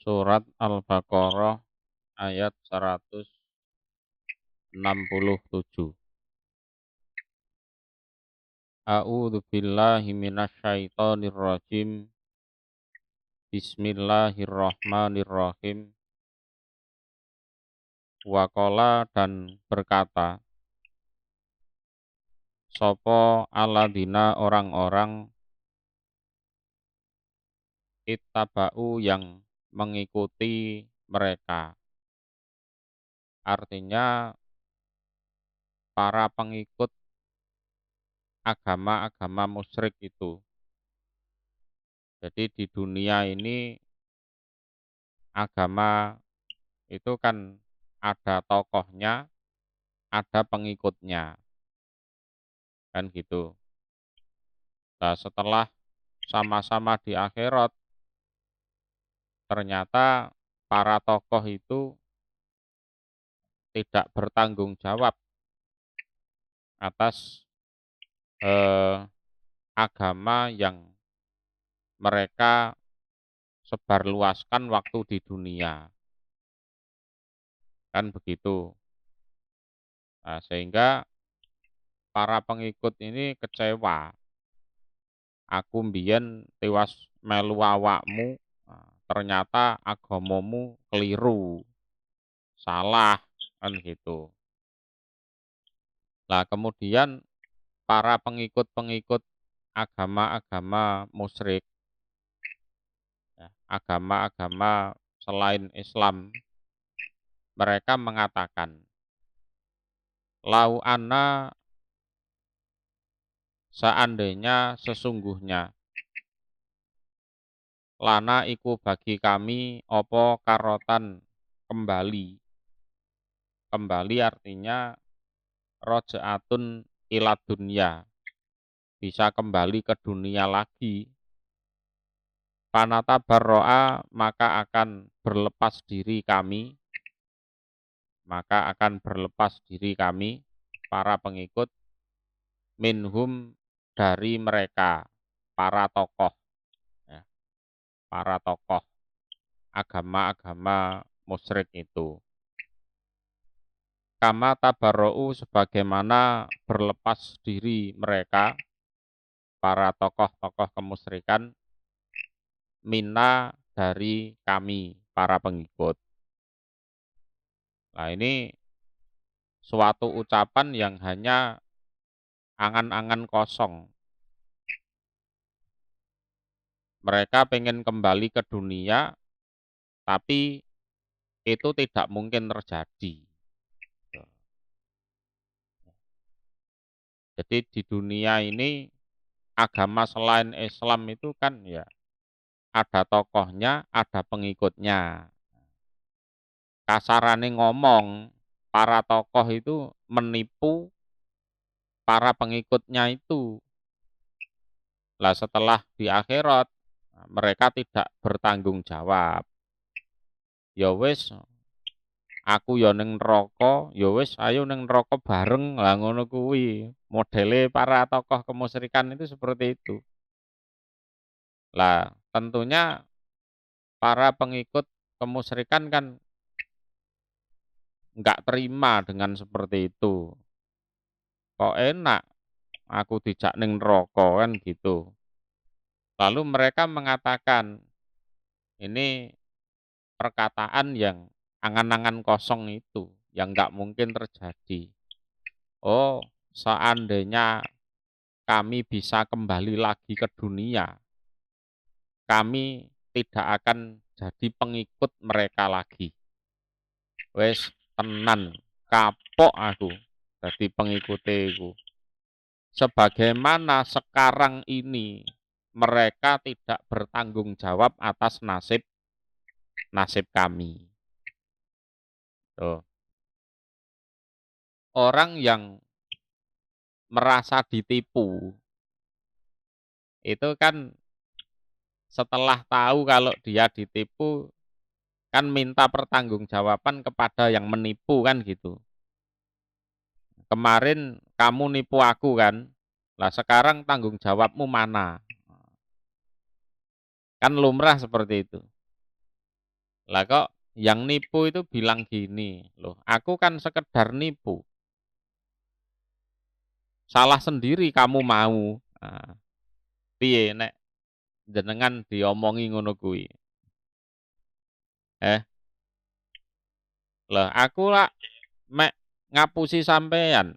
Surat Al-Baqarah ayat 167. A'udzu billahi minasyaitonir rajim. Bismillahirrahmanirrahim. Waqala dan berkata, sopo aladina orang-orang ittaba'u yang mengikuti mereka. Artinya para pengikut agama-agama musyrik itu. Jadi di dunia ini agama itu kan ada tokohnya, ada pengikutnya. Kan gitu. Nah, setelah sama-sama di akhirat, ternyata para tokoh itu tidak bertanggung jawab atas agama yang mereka sebarluaskan waktu di dunia. Kan begitu. Nah, sehingga para pengikut ini kecewa. Aku mbiyen tiwas melu awakmu, ternyata agamamu keliru, salah, kan gitu. Nah, kemudian para pengikut-pengikut agama-agama musyrik, agama-agama selain Islam, mereka mengatakan, lau anna seandainya sesungguhnya lana iku bagi kami opo karotan kembali. Kembali artinya rojaatun ila dunya, bisa kembali ke dunia lagi. Panata barro'a maka akan berlepas diri kami, para pengikut, minhum dari mereka, para tokoh, ya, para tokoh agama-agama musyrik itu. Kama tabarro'u sebagaimana berlepas diri mereka, para tokoh-tokoh kemusyrikan, minna dari kami, para pengikut. Nah, ini suatu ucapan yang hanya angan-angan kosong. Mereka pengen kembali ke dunia, tapi itu tidak mungkin terjadi. Jadi di dunia ini agama selain Islam itu kan ya ada tokohnya, ada pengikutnya. Kasarane ngomong, para tokoh itu menipu para pengikutnya itu. Lah setelah di akhirat mereka tidak bertanggung jawab. Ya wis, aku ya ning neraka, ya wis ayo ning neraka bareng. Lah ngono kuwi. Modele para tokoh kemusyrikan itu seperti itu. Lah, tentunya para pengikut kemusyrikan kan enggak terima dengan seperti itu. Kok enak aku dijak ning neraka kan gitu. Lalu mereka mengatakan, ini perkataan yang angan-angan kosong itu, yang nggak mungkin terjadi. Oh, seandainya kami bisa kembali lagi ke dunia, kami tidak akan jadi pengikut mereka lagi. Wes tenan, kapok aku jadi pengikutiku. Sebagaimana sekarang ini mereka tidak bertanggung jawab atas nasib kami. Tuh. Orang yang merasa ditipu itu kan setelah tahu kalau dia ditipu kan minta pertanggungjawaban kepada yang menipu kan gitu. Kemarin kamu nipu aku kan, lah sekarang tanggung jawabmu mana? Kan lumrah seperti itu. Lah kok yang nipu itu bilang gini, loh aku kan sekedar nipu. Salah sendiri kamu mau. Nah, piye nek jenengan diomongi ngono kuwi. Lah aku lah mek ngapusi sampean,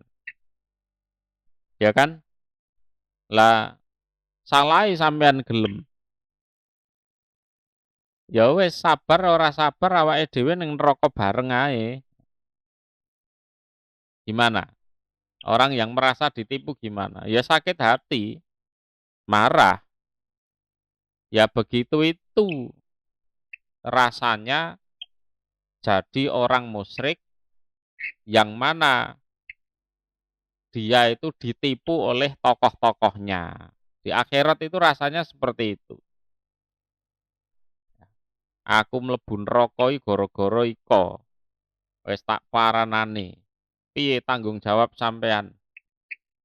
ya kan? Lah salahi sampean gelem. Ya wis sabar ora sabar awake dhewe ning neraka bareng ae. Gimana? Orang yang merasa ditipu gimana? Ya sakit hati, marah. Ya begitu itu rasanya jadi orang musyrik yang mana dia itu ditipu oleh tokoh-tokohnya. Di akhirat itu rasanya seperti itu. Aku mlebu neraka iki gara-gara iko. Wis tak paranane. Piye tanggung jawab sampean?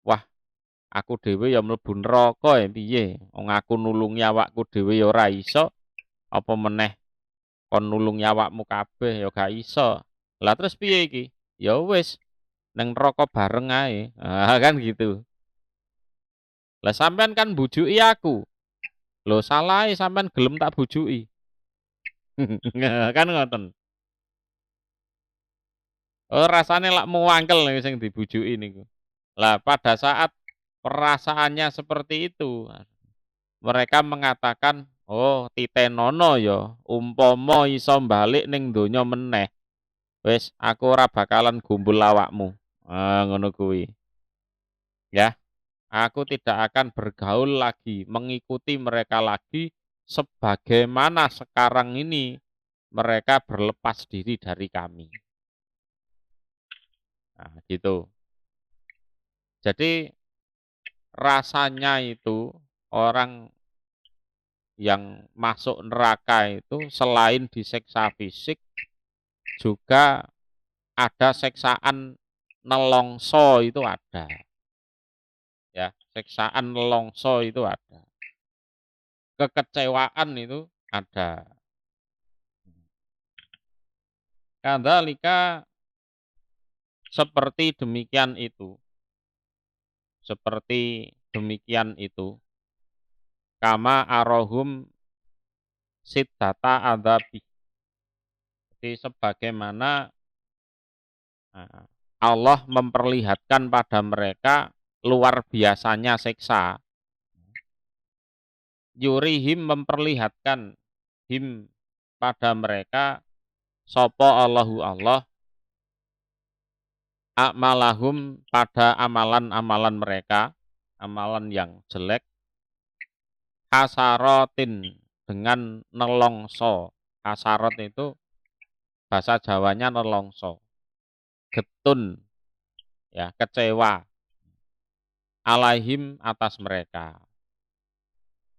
Wah, aku dhewe ya mlebu neraka ya piye? Wong aku nulungi awakku dhewe ya ora iso, apa meneh kon nulungi awakmu kabeh ya gak iso. Lah terus piye iki? Ya wis nang neraka bareng ae. Ah, kan gitu. Lah sampean kan bujuki aku. Lho salahe sampean gelem tak bujuki. Kan ngoten. Oh rasane lak muangkel nek sing dibujuki niku. Lah pada saat perasaannya seperti itu, mereka mengatakan, "Oh, titenono ya, umpama iso balik ning donya meneh, wis aku ora bakalan gumbul awakmu." Ah, ngono kuwi. Ya, aku tidak akan bergaul lagi, mengikuti mereka lagi sebagaimana sekarang ini mereka berlepas diri dari kami. Nah, gitu. Jadi rasanya itu orang yang masuk neraka itu selain diseksa fisik juga ada seksaan nelongso itu ada. Ya, seksaan nelongso itu ada. Kekecewaan itu ada. Kadzalika seperti demikian itu. Seperti demikian itu. Kama arohum siddata adzabi. Jadi sebagaimana Allah memperlihatkan pada mereka luar biasanya siksa. Yurihim memperlihatkan him pada mereka sopo Allahu Allah akmalahum pada amalan-amalan mereka, amalan yang jelek, hasarotin dengan nelongso. Hasarot itu bahasa Jawanya nelongso. Getun, ya kecewa, alaihim atas mereka.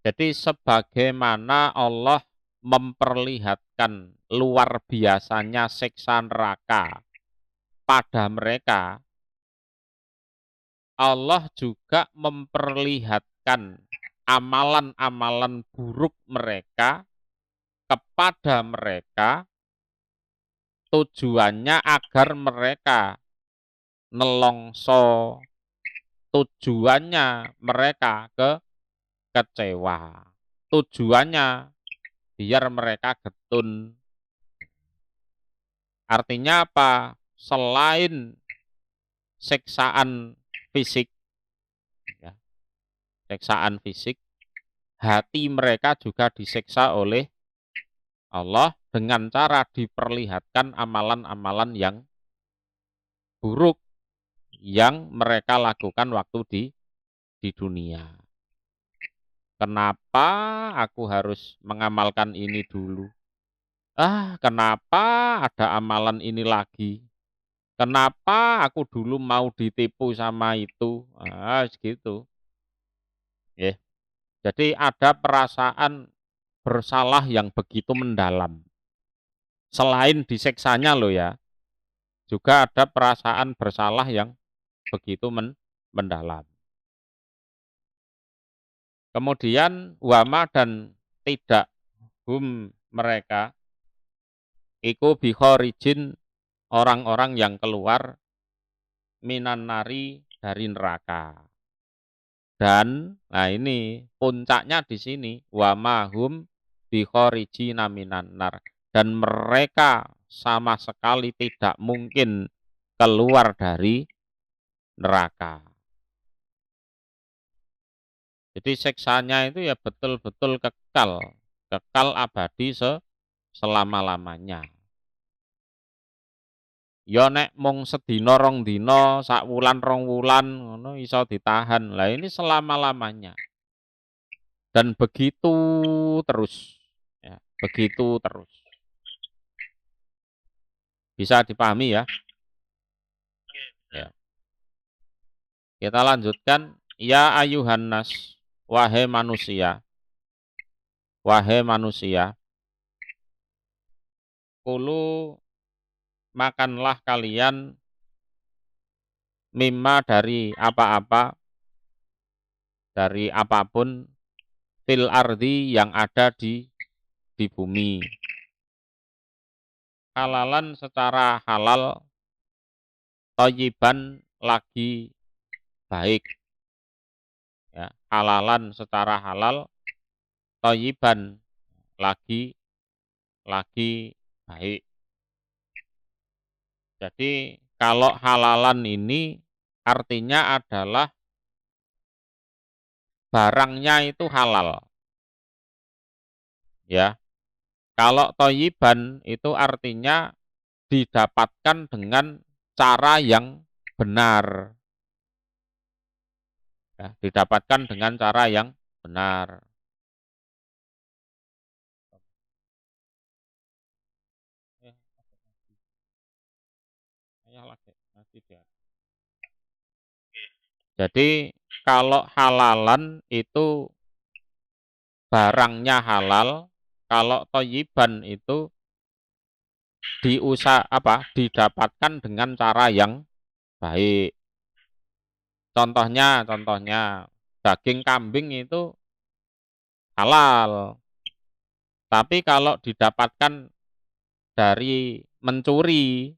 Jadi sebagaimana Allah memperlihatkan luar biasanya siksa neraka pada mereka, Allah juga memperlihatkan amalan-amalan buruk mereka kepada mereka, tujuannya agar mereka nelongso, tujuannya mereka kecewa, tujuannya biar mereka getun. Artinya apa? Selain siksaan fisik, ya, siksaan fisik, hati mereka juga disiksa oleh Allah dengan cara diperlihatkan amalan-amalan yang buruk yang mereka lakukan waktu di dunia. Kenapa aku harus mengamalkan ini dulu? Kenapa ada amalan ini lagi? Kenapa aku dulu mau ditipu sama itu? Segitu. Yeah. Jadi ada perasaan bersalah yang begitu mendalam. Selain diseksanya loh ya, juga ada perasaan bersalah yang begitu mendalam. Kemudian wama dan tidak hum mereka iku bikhorijin orang-orang yang keluar minan nari dari neraka. Dan nah ini puncaknya di sini wa mahum bikhorijina minan nar, dan mereka sama sekali tidak mungkin keluar dari neraka. Jadi siksanya itu ya betul-betul kekal, kekal abadi selama-lamanya. Ya nek mung sedina rong dina, sak wulan rong wulan ngono iso ditahan. Lah ini selama-lamanya. Dan begitu terus, ya, begitu terus. Bisa dipahami ya? Ya. Kita lanjutkan, ya ayuhan nas, wahai manusia, kulu makanlah kalian mimma dari apa-apa, dari apapun, fil ardi yang ada di bumi. Halalan secara halal, thayyiban lagi baik. Ya, halalan secara halal, thayyiban lagi baik. Jadi kalau halalan ini artinya adalah barangnya itu halal. Ya. Kalau thayyiban itu artinya didapatkan dengan cara yang benar. Ya, didapatkan dengan cara yang benar. Jadi kalau halalan itu barangnya halal, kalau thayyiban itu didapatkan dengan cara yang baik. Contohnya daging kambing itu halal. Tapi kalau didapatkan dari mencuri,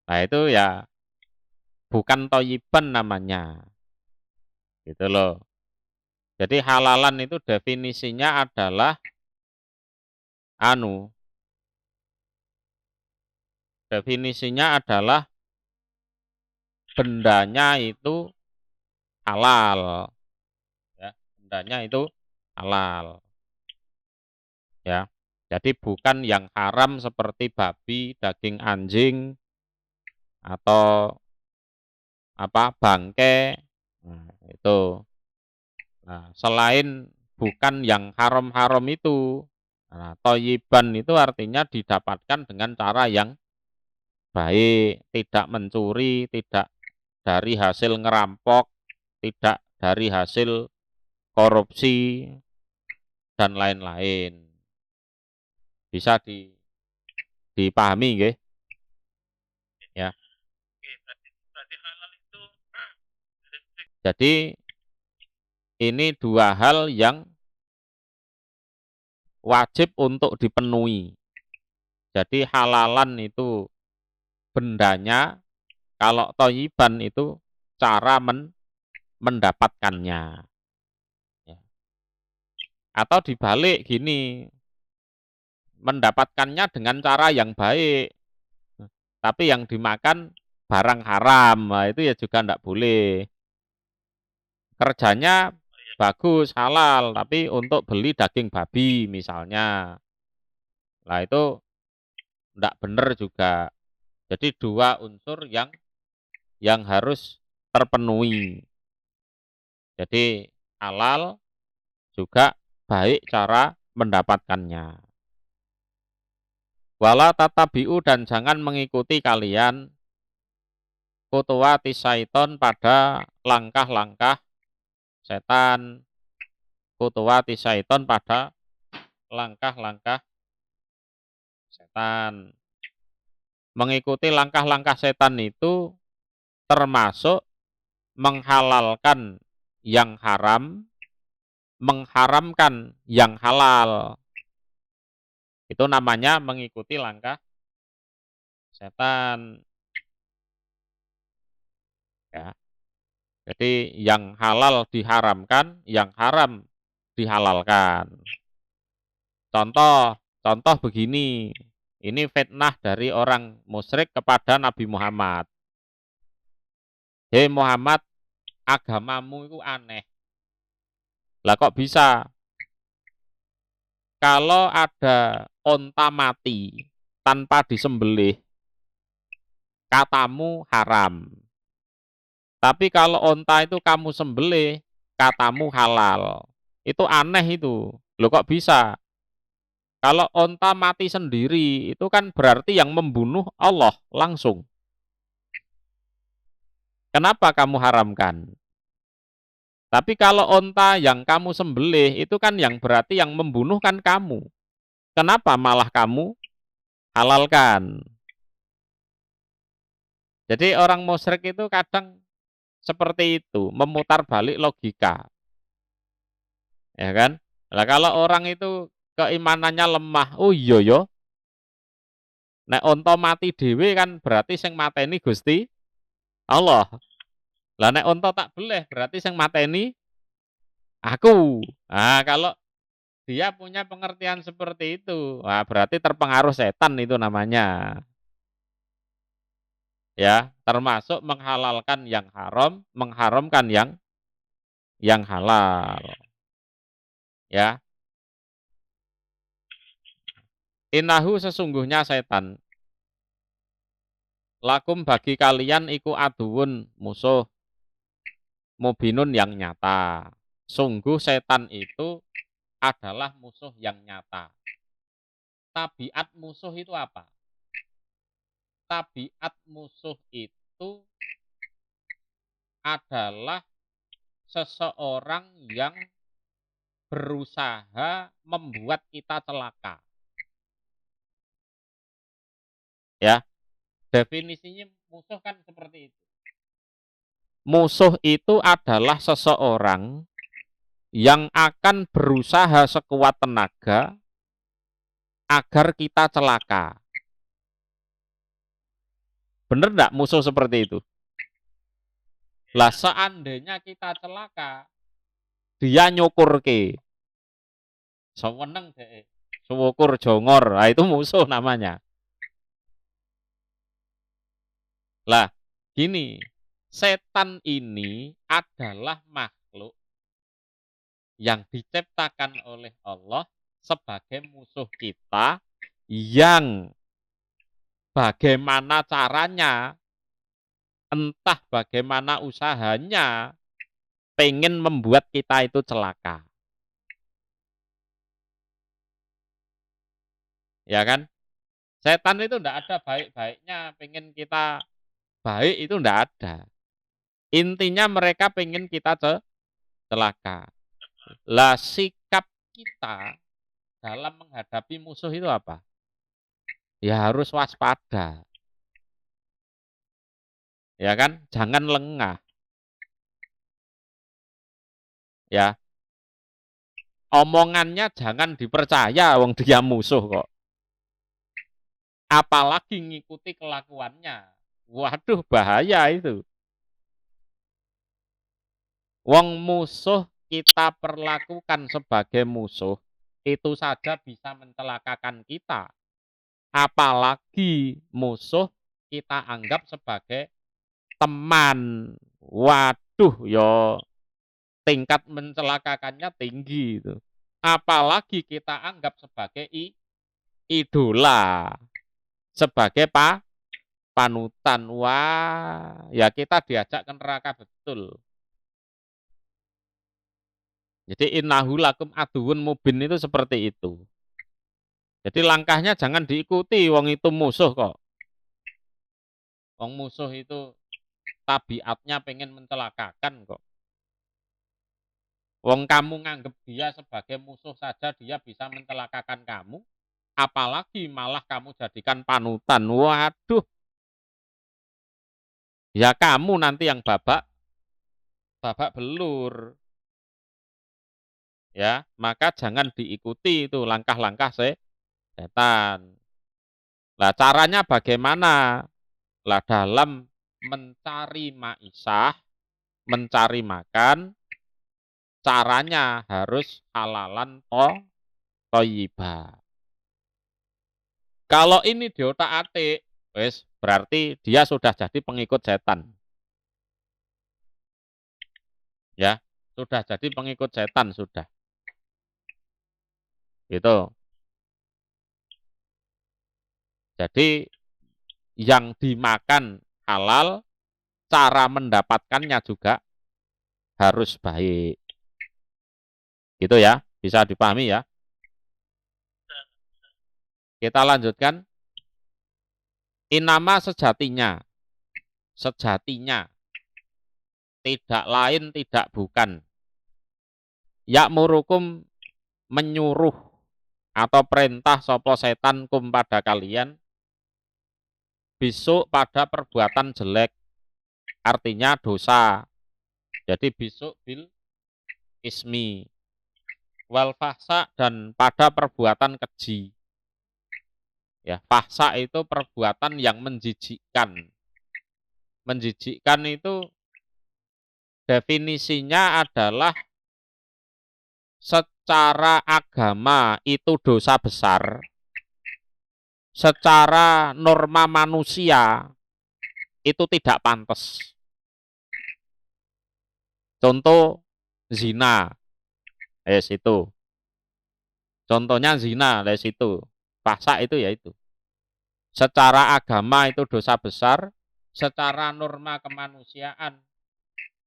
nah itu ya bukan thayyiban namanya. Gitu loh. Jadi halalan itu definisinya adalah definisinya adalah bendanya itu halal. Ya, bendanya itu halal. Ya. Jadi bukan yang haram seperti babi, daging anjing, atau bangke. Nah, itu. Nah, selain bukan yang haram-haram itu, nah, thayyiban itu artinya didapatkan dengan cara yang baik, tidak mencuri, tidak dari hasil ngerampok, tidak dari hasil korupsi, dan lain-lain. Bisa dipahami nggih? Ya. Jadi ini dua hal yang wajib untuk dipenuhi. Jadi halalan itu bendanya, kalau thayyiban itu cara mendapatkannya. Ya. Atau dibalik gini, mendapatkannya dengan cara yang baik, tapi yang dimakan barang haram, nah itu ya juga tidak boleh. Kerjanya bagus, halal, tapi untuk beli daging babi misalnya, nah itu tidak benar juga. Jadi dua unsur yang harus terpenuhi. Jadi halal juga baik cara mendapatkannya. Wala tatabi'u, dan jangan mengikuti kalian khutuwati syaiton, pada langkah-langkah setan. Khutuwati syaiton, pada langkah-langkah setan. Mengikuti langkah-langkah setan itu termasuk menghalalkan yang haram, mengharamkan yang halal. Itu namanya mengikuti langkah setan. Ya. Jadi yang halal diharamkan, yang haram dihalalkan. Contoh, contoh begini. Ini fitnah dari orang musyrik kepada Nabi Muhammad. Hei Muhammad, agamamu itu aneh. Lah kok bisa? Kalau ada onta mati tanpa disembelih, katamu haram. Tapi kalau onta itu kamu sembelih, katamu halal. Itu aneh itu. Loh kok bisa? Kalau onta mati sendiri, itu kan berarti yang membunuh Allah langsung. Kenapa kamu haramkan? Tapi kalau onta yang kamu sembelih, itu kan yang berarti yang membunuh kan kamu. Kenapa malah kamu halalkan? Jadi orang musyrik itu kadang seperti itu, memutar balik logika. Ya kan? Lah kalau orang itu keimanannya lemah, oh iya yo, nek onto mati dhewe kan berarti sing mateni Gusti Allah. Lah nek onto tak beleh berarti sing mateni aku. Nah, kalau dia punya pengertian seperti itu, wah berarti terpengaruh setan itu namanya. Ya, termasuk menghalalkan yang haram, mengharamkan yang halal. Ya, innahu sesungguhnya setan lakum bagi kalian iku aduun musuh mubinun yang nyata. Sungguh setan itu adalah musuh yang nyata. Tabiat musuh itu apa? Tabiat musuh itu adalah seseorang yang berusaha membuat kita celaka. Ya, definisinya musuh kan seperti itu. Musuh itu adalah seseorang yang akan berusaha sekuat tenaga agar kita celaka. Bener enggak musuh seperti itu? Lah seandainya kita celaka, dia nyukur ke. Seweneng deh. Syukur jongor. Nah, itu musuh namanya. Lah, gini. Setan ini adalah makhluk yang diciptakan oleh Allah sebagai musuh kita yang bagaimana caranya, entah bagaimana usahanya, pengen membuat kita itu celaka. Ya kan? Setan itu enggak ada baik-baiknya, pengen kita baik itu enggak ada. Intinya mereka pengen kita celaka. Lah sikap kita dalam menghadapi musuh itu apa? Ya harus waspada. Ya kan? Jangan lengah. Ya. Omongannya jangan dipercaya wong dia musuh kok. Apalagi ngikuti kelakuannya. Waduh bahaya itu. Wong musuh kita perlakukan sebagai musuh, itu saja bisa mencelakakan kita. Apalagi musuh kita anggap sebagai teman. Waduh, yo tingkat mencelakakannya tinggi itu. Apalagi kita anggap sebagai idola, sebagai panutan. Wah, ya kita diajak ke neraka betul. Jadi innahu lakum aduun mubin itu seperti itu. Jadi langkahnya jangan diikuti, wong itu musuh kok. Wong musuh itu tabiatnya pengen mencelakakan kok. Wong kamu nganggep dia sebagai musuh saja dia bisa mencelakakan kamu, apalagi malah kamu jadikan panutan. Waduh. Ya kamu nanti yang babak belur. Ya, maka jangan diikuti itu langkah-langkah setan. Lah caranya bagaimana? Lah dalam mencari maisah, mencari makan, caranya harus halalan thayyibah. Kalau ini diotak-atik, wes berarti dia sudah jadi pengikut setan. Ya, sudah jadi pengikut setan sudah. Gitu. Jadi yang dimakan halal, cara mendapatkannya juga harus baik. Gitu ya, bisa dipahami ya. Kita lanjutkan. Inama sejatinya. Sejatinya. Tidak lain, tidak bukan. Ya'murukum menyuruh atau perintah sopo setan kum pada kalian bisuk pada perbuatan jelek, artinya dosa. Jadi bisuk bil ismi wal fahsa dan pada perbuatan keji. Ya, fahsa itu perbuatan yang menjijikkan. Menjijikkan itu definisinya adalah secara agama itu dosa besar. Secara norma manusia itu tidak pantas. Contoh zina, itu. Contohnya zina, itu. Fahsa itu ya itu. Secara agama itu dosa besar, secara norma kemanusiaan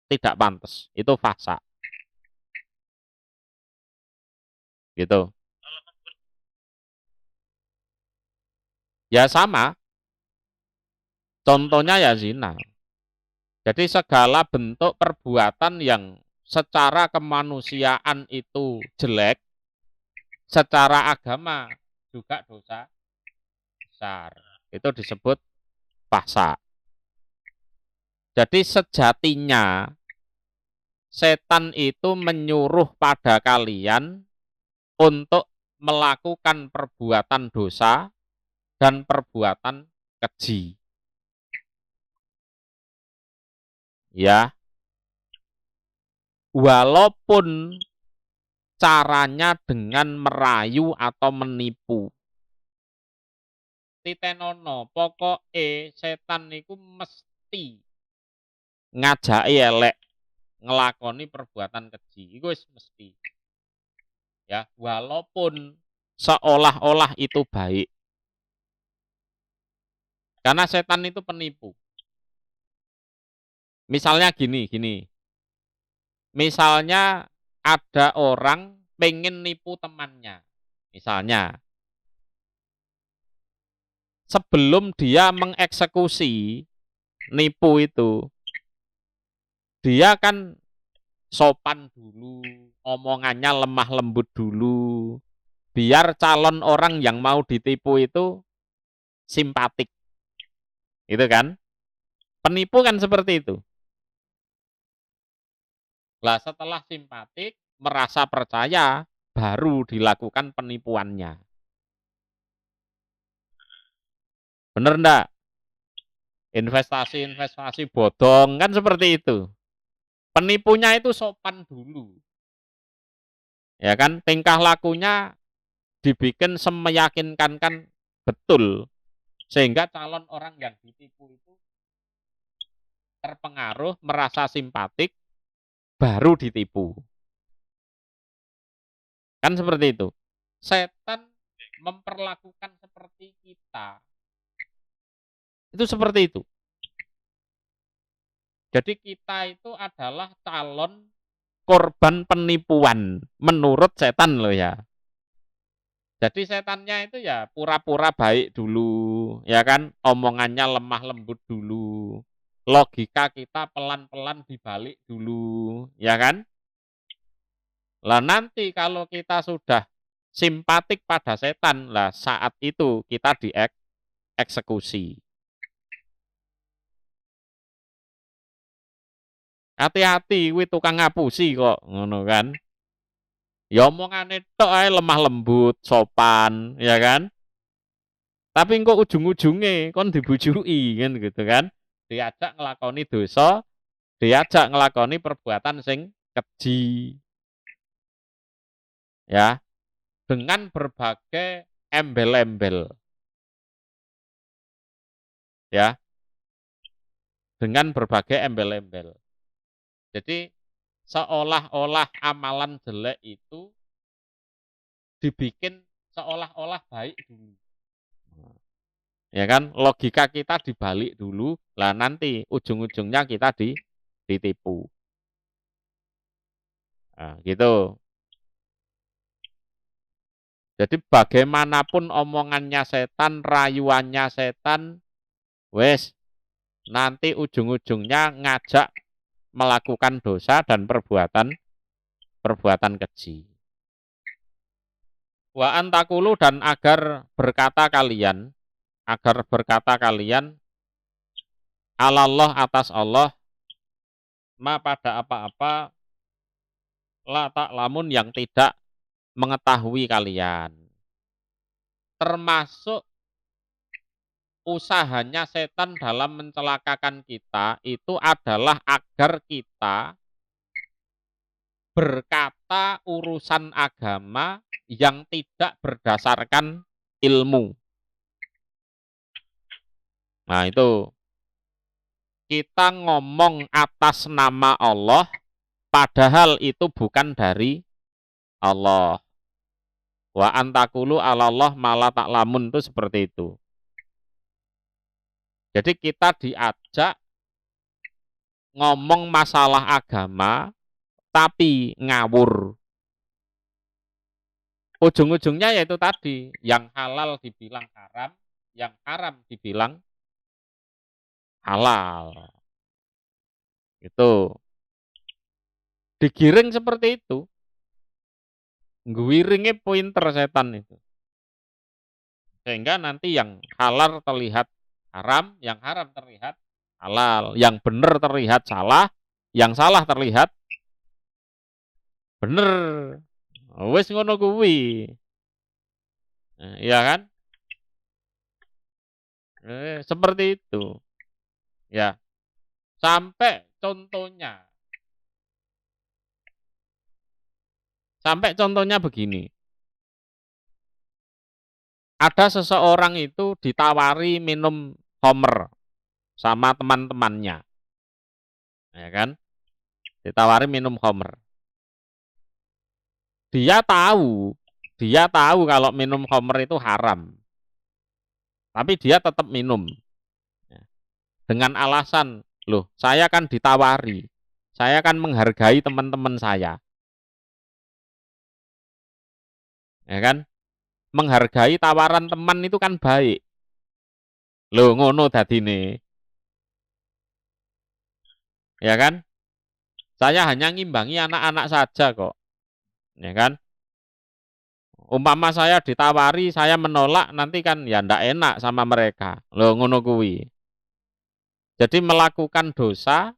tidak pantas. Itu fahsa. Gitu. Ya sama. Contohnya ya zina. Jadi segala bentuk perbuatan yang secara kemanusiaan itu jelek, secara agama juga dosa besar. Itu disebut fahsa. Jadi sejatinya setan itu menyuruh pada kalian untuk melakukan perbuatan dosa dan perbuatan keji. Ya. Walaupun caranya dengan merayu atau menipu. Titenono, pokoknya setan niku mesti ngajaki elek, ngelakoni perbuatan keji. Iku wis mesti. Ya, walaupun seolah-olah itu baik. Karena setan itu penipu. Misalnya gini. Misalnya ada orang pengen nipu temannya. Misalnya, sebelum dia mengeksekusi nipu itu, dia kan sopan dulu, omongannya lemah lembut dulu, biar calon orang yang mau ditipu itu simpatik. Itu kan? Penipu kan seperti itu. Lah setelah simpatik, merasa percaya, baru dilakukan penipuannya. Bener enggak? Investasi bodong kan seperti itu. Penipunya itu sopan dulu. Ya kan? Tingkah lakunya dibikin semeyakinkan kan betul. Sehingga calon orang yang ditipu itu terpengaruh, merasa simpatik, baru ditipu. Kan seperti itu. Setan memperlakukan seperti kita. Itu seperti itu. Jadi kita itu adalah calon korban penipuan menurut setan loh ya. Jadi setannya itu ya pura-pura baik dulu, ya kan? Omongannya lemah lembut dulu. Logika kita pelan-pelan dibalik dulu, ya kan? Lah nanti kalau kita sudah simpatik pada setan, lah saat itu kita dieksekusi. Hati-hati, kuwi tukang ngapusi kok, ngono kan? Ya omongane tok ae lemah lembut, sopan, ya kan? Tapi engko ujung-ujunge kon dibujui kan gitu kan. Diajak ngelakoni dosa, diajak ngelakoni perbuatan sing keji. Ya, dengan berbagai embel-embel. Ya, dengan berbagai embel-embel. Jadi seolah-olah amalan jelek itu dibikin seolah-olah baik dulu. Ya kan, logika kita dibalik dulu, lah nanti ujung-ujungnya kita ditipu. Nah, gitu. Jadi bagaimanapun omongannya setan, rayuannya setan, wes nanti ujung-ujungnya ngajak melakukan dosa dan perbuatan keji. Wa antakulu dan agar berkata kalian alallah atas Allah ma pada apa-apa la ta'lamun yang tidak mengetahui kalian. Termasuk usahanya setan dalam mencelakakan kita itu adalah agar kita berkata urusan agama yang tidak berdasarkan ilmu. Nah itu, kita ngomong atas nama Allah, padahal itu bukan dari Allah. Wa antakulu alallah malah ta'lamun itu seperti itu. Jadi kita diajak ngomong masalah agama, tapi ngawur. Ujung-ujungnya yaitu tadi, yang halal dibilang haram, yang haram dibilang halal. Itu. Digiring seperti itu. Ngwiringnya pointer setan itu. Sehingga nanti yang halal terlihat haram, yang haram terlihat halal, yang benar terlihat salah, yang salah terlihat bener. Wes ngono kuwi. Iya kan? Seperti itu. Ya. Sampai contohnya. Sampai contohnya begini. Ada seseorang itu ditawari minum homer sama teman-temannya. Ya kan? Ditawari minum homer. Dia tahu kalau minum homer itu haram. Tapi dia tetap minum. Dengan alasan, loh, saya kan ditawari. Saya kan menghargai teman-teman saya. Ya kan? Menghargai tawaran teman itu kan baik. Loh, ngono dadine. Ya kan? Saya hanya ngimbangi anak-anak saja kok. Ya kan? Umpama saya ditawari, saya menolak, nanti kan ya ndak enak sama mereka. Loh, ngono kuwi. Jadi melakukan dosa,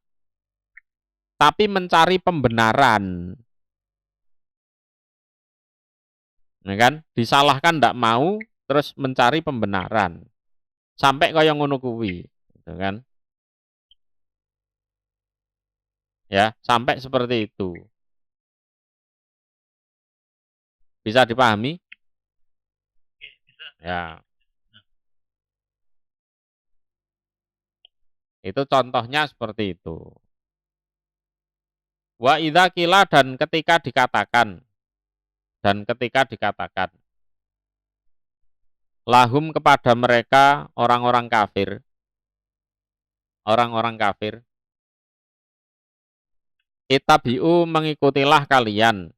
tapi mencari pembenaran. Ya kan? Disalahkan ndak mau, terus mencari pembenaran. Sampai kaya ngono kuwi, gitu kan? Ya, sampai seperti itu. Bisa dipahami? Ya. Itu contohnya seperti itu. Wa idza qila dan ketika dikatakan lahum kepada mereka orang-orang kafir itabi'u mengikutilah kalian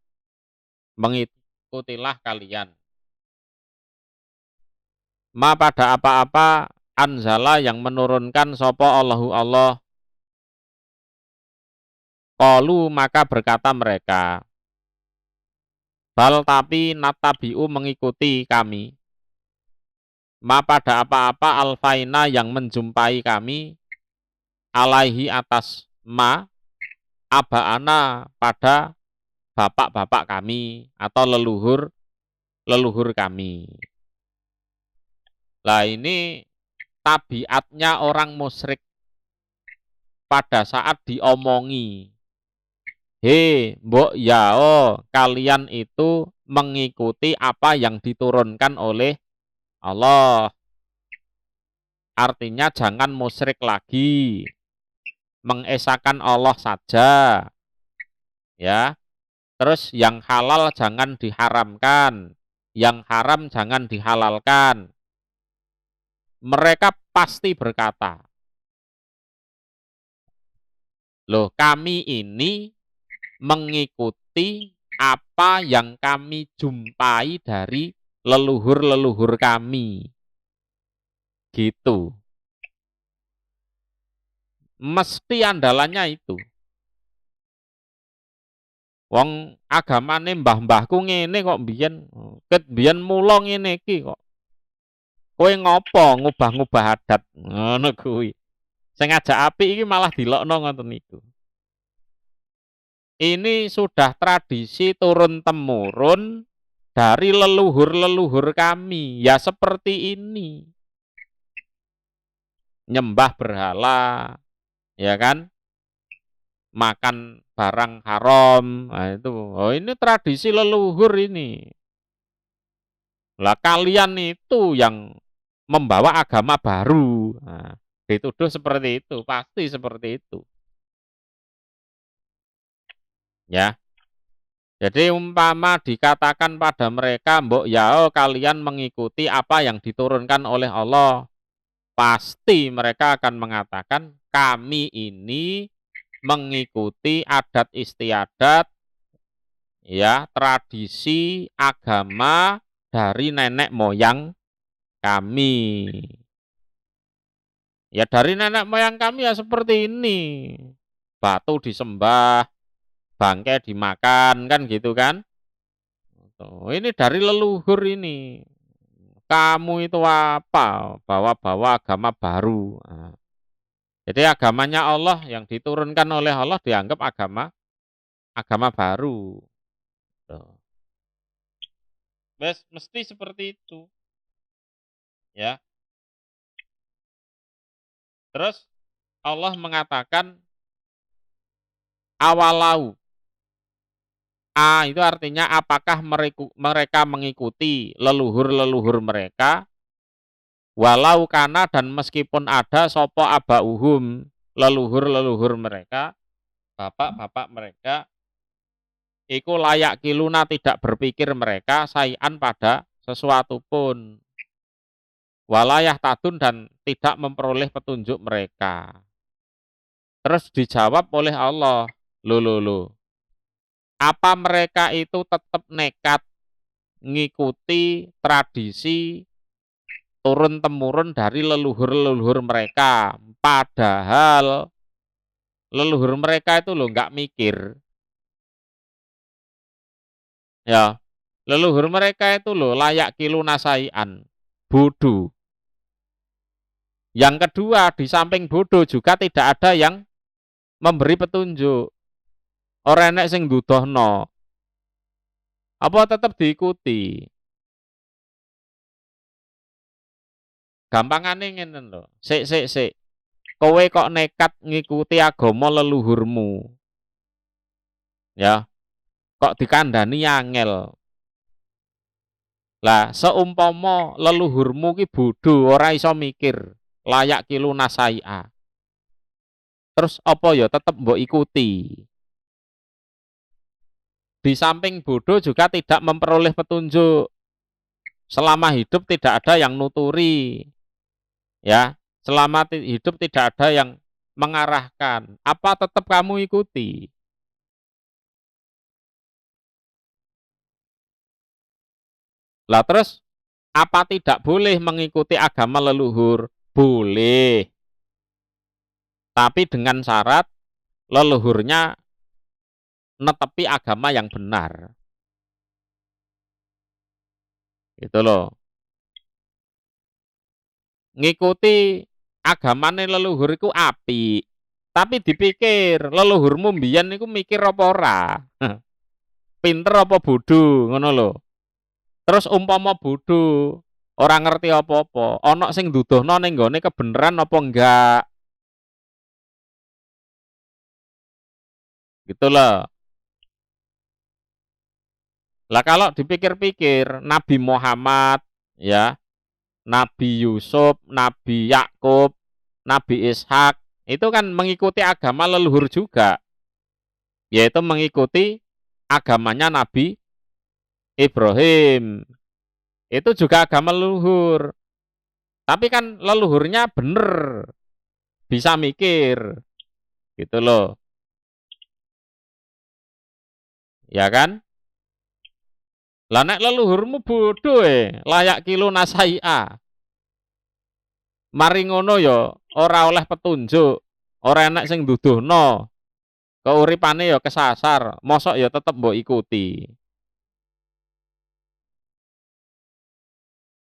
ma pada apa-apa anzala yang menurunkan sapa Allahu Allah. Qalu maka berkata mereka, bal tapi natabi'u mengikuti kami ma pada apa-apa alfaina yang menjumpai kami alaihi atas ma abaana pada bapak-bapak kami atau leluhur kami. Lah ini tabiatnya orang musyrik pada saat diomongi. Hei, mbok yao, kalian itu mengikuti apa yang diturunkan oleh Allah. Artinya jangan musyrik lagi, mengesahkan Allah saja, ya. Terus yang halal jangan diharamkan, yang haram jangan dihalalkan. Mereka pasti berkata, loh kami ini mengikuti apa yang kami jumpai dari leluhur-leluhur kami. Gitu. Mesti andalannya itu. Wong agamane mbah-mbahku ngene kok biyen, ket biyen mula ngene iki kok. Kowe ngopo ngubah-ngubah adat? Ngono kuwi. Sing ngajak apik iki malah dilokno ngoten niku. Ini sudah tradisi turun-temurun dari leluhur-leluhur kami. Ya seperti ini. Nyembah berhala, ya kan? Makan barang haram. Nah, itu. Oh, ini tradisi leluhur ini. Lah kalian itu yang membawa agama baru. Nah, dituduh seperti itu, pasti seperti itu. Ya. Jadi umpama dikatakan pada mereka, mbok yao kalian mengikuti apa yang diturunkan oleh Allah, pasti mereka akan mengatakan kami ini mengikuti adat istiadat, ya tradisi agama dari nenek moyang kami. Ya dari nenek moyang kami ya seperti ini, batu disembah, bangkai dimakan kan gitu kan. Ini dari leluhur ini. Kamu itu apa? Bawa-bawa agama baru. Nah, jadi agamanya Allah yang diturunkan oleh Allah dianggap agama baru. Mesti seperti itu. Ya. Terus Allah mengatakan awalau. Itu artinya apakah mereka mengikuti leluhur-leluhur mereka, walau kana dan meskipun ada sopo abauhum, leluhur-leluhur mereka, bapak-bapak mereka, iku layak kiluna tidak berpikir mereka sayan pada sesuatu pun, walayah tadun dan tidak memperoleh petunjuk mereka. Terus dijawab oleh Allah, lo. Apa mereka itu tetap nekat ngikuti tradisi turun-temurun dari leluhur-leluhur mereka. Padahal leluhur mereka itu nggak mikir. Ya, leluhur mereka itu layak kilu nasaian, bodoh. Yang kedua, di samping bodoh juga tidak ada yang memberi petunjuk. Ora enek sing ndudohno. Apa tetap diikuti? Gampangane ngene lho. Sik. Kowe kok nekat ngikuti agama leluhurmu. Ya. Kok dikandani angel. Lah seumpama leluhurmu ki bodho ora iso mikir, layak kilu nasai'a. Terus apa ya tetep mbok ikuti. Di samping bodoh juga tidak memperoleh petunjuk. Selama hidup tidak ada yang nuturi. Ya, selama hidup tidak ada yang mengarahkan. Apa tetap kamu ikuti? Lah terus apa tidak boleh mengikuti agama leluhur? Boleh. Tapi dengan syarat leluhurnya netepi agama yang benar. Itu loh. Ngikuti agamane leluhur iku apik. Tapi dipikir leluhurmu mbiyen niku mikir apa ora? Pinter apa bodoh ngono lho. Terus umpama bodoh, ora ngerti apa-apa, ana sing nduduhno ning nggone kebenaran apa enggak. Gitu loh. Lah kalau dipikir-pikir Nabi Muhammad ya, Nabi Yusuf, Nabi Yakub, Nabi Ishak itu kan mengikuti agama leluhur juga, yaitu mengikuti agamanya Nabi Ibrahim. Itu juga agama leluhur. Tapi kan leluhurnya bener, bisa mikir, gitu loh. Ya kan? Lah nek leluhurmu bodoh layak kilo nasai'a. Mari ngono ya ora oleh petunjuk, ora enak sing nduduhno. Keuripane ya kesasar, mosok ya tetep mbok ikuti.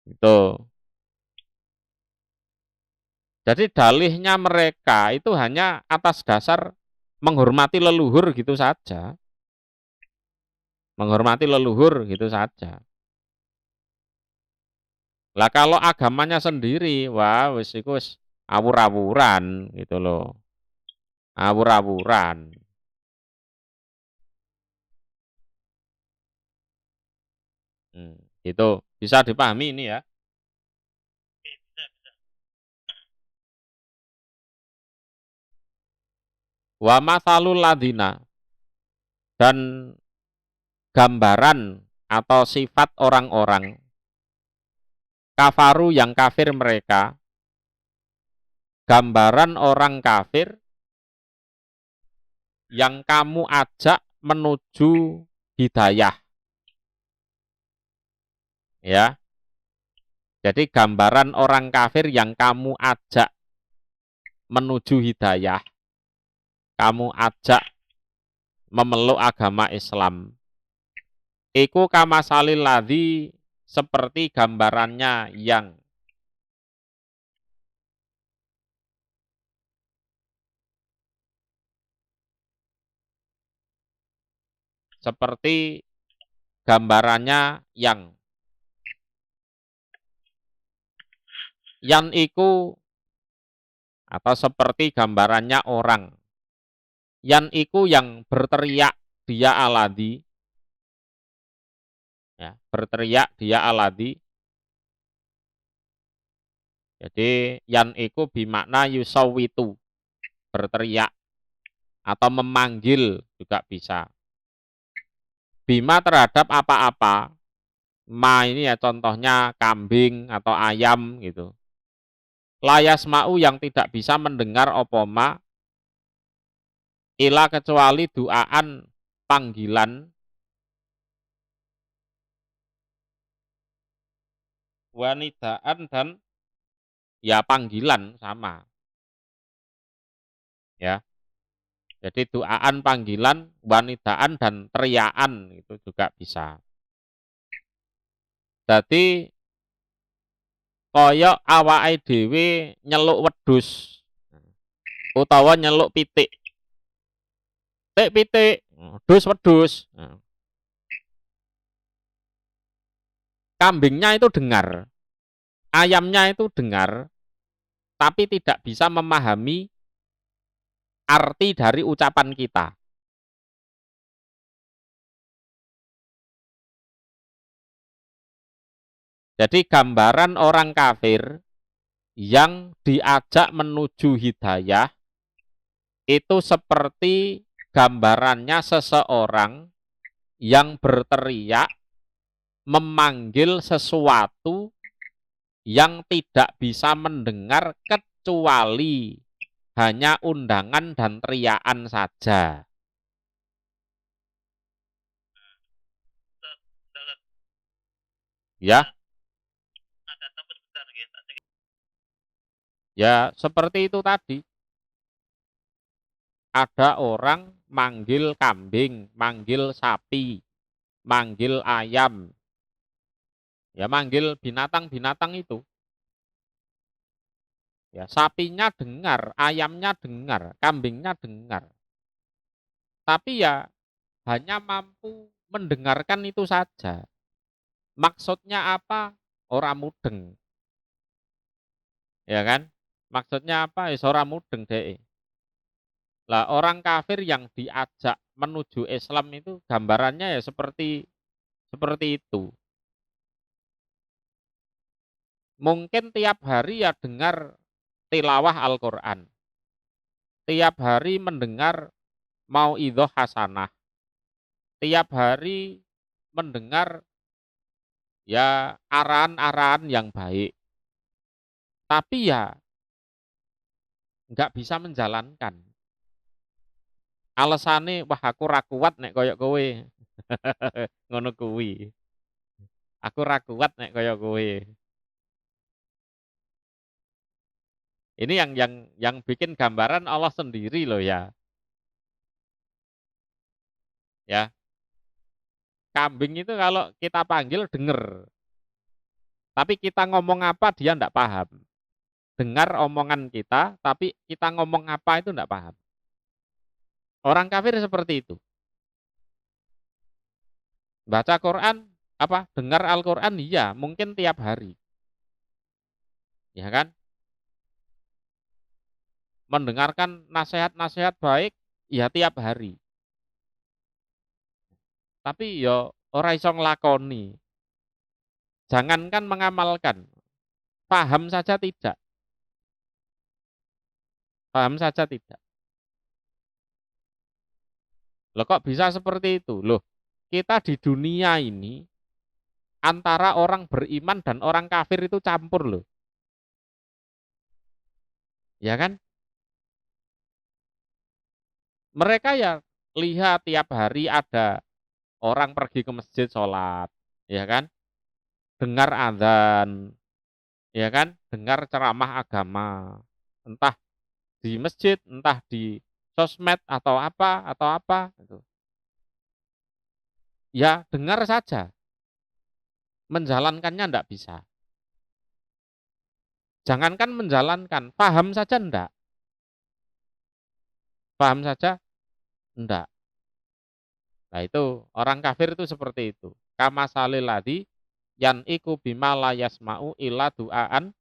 Gitu. Jadi dalihnya mereka itu hanya atas dasar menghormati leluhur gitu saja. Menghormati leluhur gitu saja. Lah kalau agamanya sendiri, wah wis iku wis awur-awuran gitu loh. Awur-awuran. Itu bisa dipahami ini ya. Wa mathalul ladina, dan gambaran atau sifat orang-orang kafaru yang kafir mereka, gambaran orang kafir yang kamu ajak menuju hidayah. Ya. Jadi gambaran orang kafir yang kamu ajak menuju hidayah, kamu ajak memeluk agama Islam. Iku kamasalil ladzi, seperti gambarannya yang seperti gambarannya yang iku, atau seperti gambarannya orang yang iku yang berteriak dia aladi, ya, berteriak dia aladi. Jadi yang iku bimakna yusawitu, berteriak atau memanggil juga bisa. Bima terhadap apa-apa, ma ini ya contohnya kambing atau ayam gitu. Layas mau yang tidak bisa mendengar opoma, ila kecuali duaan panggilan, wanidaan dan ya panggilan sama. Ya. Jadi duaan panggilan, wanidaan dan teriaan itu juga bisa. Jadi koyok awake dhewe nyeluk wedhus utawa nyeluk pitik. Tik pitik, dus wedhus. Kambingnya itu dengar, ayamnya itu dengar, tapi tidak bisa memahami arti dari ucapan kita. Jadi gambaran orang kafir yang diajak menuju hidayah itu seperti gambarannya seseorang yang berteriak memanggil sesuatu yang tidak bisa mendengar kecuali hanya undangan dan teriakan saja. Ya. Ya, seperti itu tadi. Ada orang manggil kambing, manggil sapi, manggil ayam. Ya, manggil binatang-binatang itu. Ya, sapinya dengar, ayamnya dengar, kambingnya dengar. Tapi ya hanya mampu mendengarkan itu saja. Maksudnya apa? ora mudeng. Ya kan? Maksudnya apa? Wis ora mudeng dhek. Lah orang kafir yang diajak menuju Islam itu gambarannya ya seperti itu. Mungkin tiap hari ya dengar tilawah Al-Qur'an. Tiap hari mendengar mauidhah hasanah. Tiap hari mendengar ya arahan-arahan yang baik. Tapi ya nggak bisa menjalankan. Alasane wah aku ra kuat nek koyok kowe. Ngono kuwi. Aku ra kuat nek koyok kowe. Ini yang bikin gambaran Allah sendiri loh ya. Ya, kambing itu kalau kita panggil denger, tapi kita ngomong apa dia ndak paham. Dengar omongan kita, tapi kita ngomong apa itu ndak paham. Orang kafir seperti itu. Baca Quran, apa? Dengar Al-Quran, iya, mungkin tiap hari. Ya kan? Mendengarkan nasihat-nasihat baik, ya tiap hari. Tapi yo ora iso nglakoni. Jangankan mengamalkan, paham saja tidak. Paham saja tidak. Loh kok bisa seperti itu? Loh, kita di dunia ini antara orang beriman dan orang kafir itu campur loh. Ya kan? Mereka ya lihat tiap hari ada orang pergi ke masjid sholat, ya kan? Dengar azan, ya kan? Dengar ceramah agama, entah di masjid, entah di sosmed atau apa, gitu. Ya dengar saja, menjalankannya ndak bisa. Jangankan menjalankan, paham saja ndak, paham saja ndak. Nah itu orang kafir itu seperti itu. Kama saliladi yan iku bima la yasma'u illa du'aan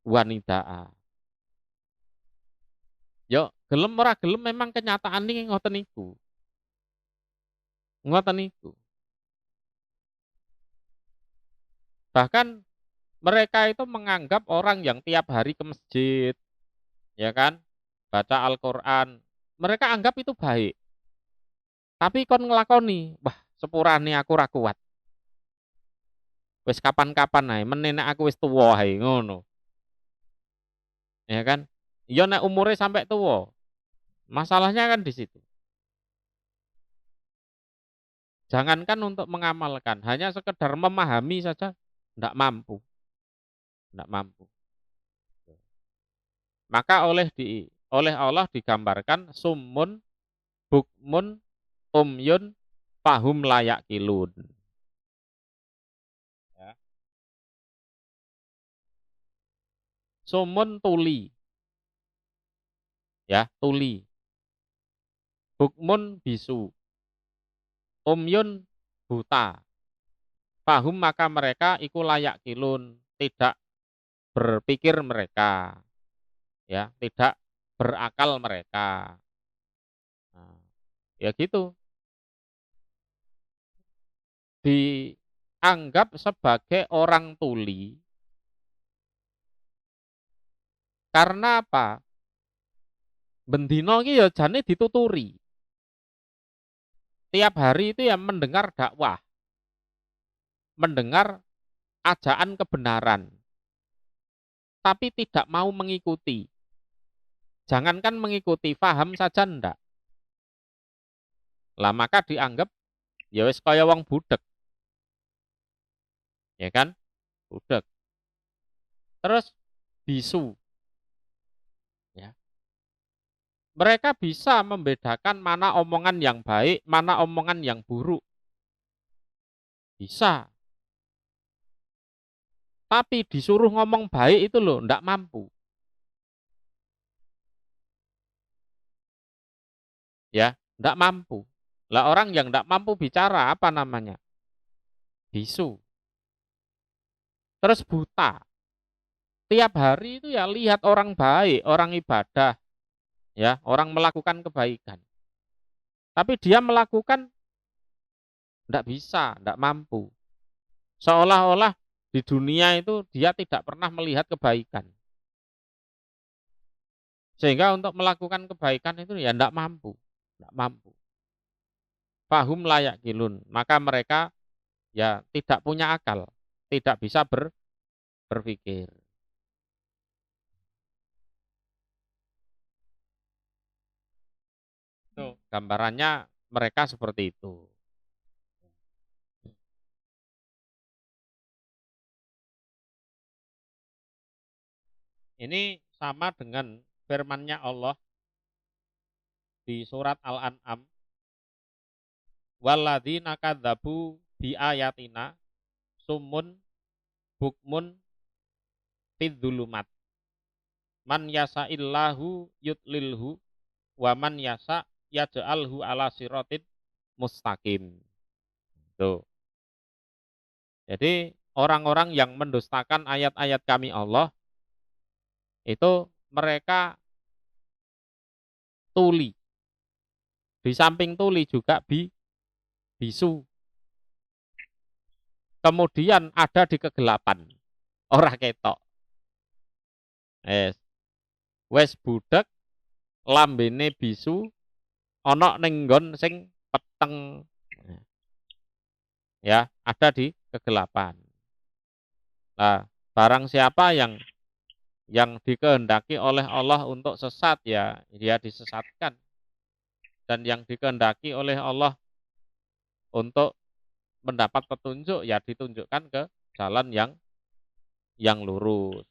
wanida'a. Yo, gelem ora gelem memang kenyataan ini ngoten niku. Ngoten niku. Bahkan mereka itu menganggap orang yang tiap hari ke masjid, ya kan? Baca Al-Qur'an, mereka anggap itu baik. Tapi kon ngelakoni, wah, sepurane aku ra kuat. Wis kapan-kapan ae, meneh aku wis tuwa ae ngono. Ya kan? Ya nek umure sampai tuwa. Masalahnya kan di situ. Jangankan untuk mengamalkan, hanya sekedar memahami saja tidak mampu, tidak mampu. Maka oleh Allah digambarkan summun, bukmun, umyun, fahum layak kilun. Ya. Sumun tuli, ya tuli. Bukmun bisu, umyun buta. Fahum maka mereka iku layak kilun, tidak berpikir mereka, ya tidak berakal mereka. Nah, ya gitu. Dianggap sebagai orang tuli karena apa? Bendino iki ya jane dituturi. Tiap hari itu ya mendengar dakwah, mendengar ajaan kebenaran, tapi tidak mau mengikuti. Jangankan mengikuti, paham saja ndak. Lah maka dianggap ya wis kaya wong budek, ya kan? Budek. Terus bisu, ya. Mereka bisa membedakan mana omongan yang baik, mana omongan yang buruk. Bisa. Tapi disuruh ngomong baik itu loh, ndak mampu. Ya, ndak mampu. Lah orang yang ndak mampu bicara apa namanya? Bisu. terus buta. Tiap hari itu ya lihat orang baik, orang ibadah, ya, orang melakukan kebaikan. Tapi dia melakukan tidak bisa, tidak mampu. Seolah-olah di dunia itu dia tidak pernah melihat kebaikan. Sehingga untuk melakukan kebaikan itu ya tidak mampu, tidak mampu. Fahum layak kilun, maka mereka ya tidak punya akal, tidak bisa berpikir. Itu gambarannya mereka seperti itu. Ini sama dengan firman-Nya Allah di surat Al-An'am, walladzina kadzabu bi ayatina summun bukmun fidzulumat man yasa'illahu yutlilhu wa man yasa yaj'alhu ala siratin mustaqim. Tuh. Jadi orang-orang yang mendustakan ayat-ayat kami Allah itu mereka tuli. Di samping tuli juga bisu. Kemudian ada di kegelapan. Ora ketok. Wes budek lambene bisu ana ning nggon sing peteng. Ya, ada di kegelapan. Nah, barang siapa yang dikehendaki oleh Allah untuk sesat ya dia disesatkan, dan yang dikehendaki oleh Allah untuk mendapat petunjuk ya ditunjukkan ke jalan yang lurus.